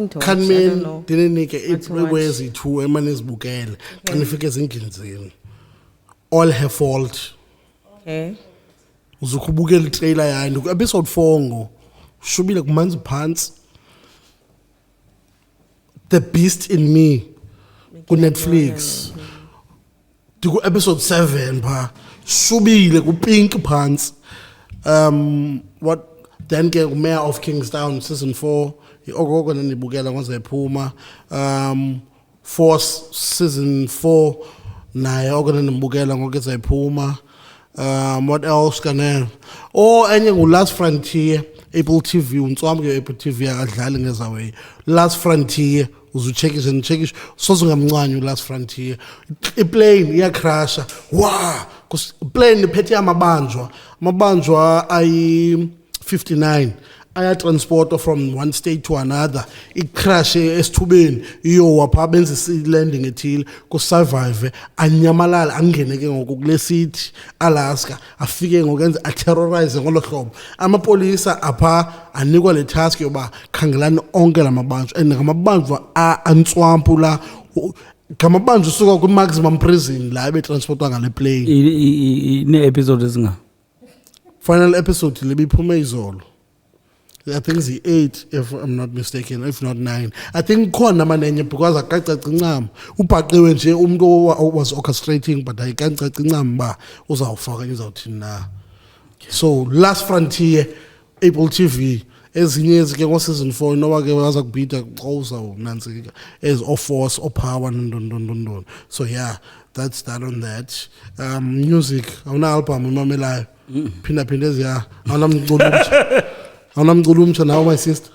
nothing to watch. I don't Khanmin know. dinenike What to watch. ekwezi-2 emanizibukele xa nifika ezindlini all her fault Okay. uzukhe ubukele itrailer yayo ku-episode 4 ngo shubile kumanzi phansi The Beast in Me ku-Netflix ndiku-episode 7 pha shubile kupink phansi what then ke Mayor of Kingstown season 4 okoko nandibukela ngoze ephuma Force season 4 naye oko nandibukela ngokeze ephuma what else kane enye ngu-Last Frontier Apple TV untswam ke Apple TV akadlali ngezawe Last Frontier uzucheckishe ndicheckishe soze ngamncane uLast Frontier iplane iyacrasha plane iphethe amabanjwa ayi-59 ayatransporta from one state to another icrash esithubeni iyowa phaa benze i-landing ethile kusurvive anyamalala angene ke ngoku kule city Alaska afike ngokenza aterrorize ngolo hlobo amapolisa apha anikwa le task yoba khangelani onke la mabanjwa and ngamabanjwa antswampu la ngamabanjwa usuka kwi-maximum prison la ebetransportwa ngale plane ine-episode ezinga final episode lebiphume izolo I think it's 8 if I'm not mistaken, if not 9. I think khona manenye because akacaca incam ubhaqiwe nje umuntu was orchestrating but ayicaca incam ba uzawufaka izawuthini na. So Last Frontier Apple TV ezinye ezike ngo season 4 noba ke waza kubhida uzawunantsika as of Force or Power ndondondondon. So yeah, that's that on that. Music awuna album imamelayo phinda eziya awunamculo umtsha nawe my sister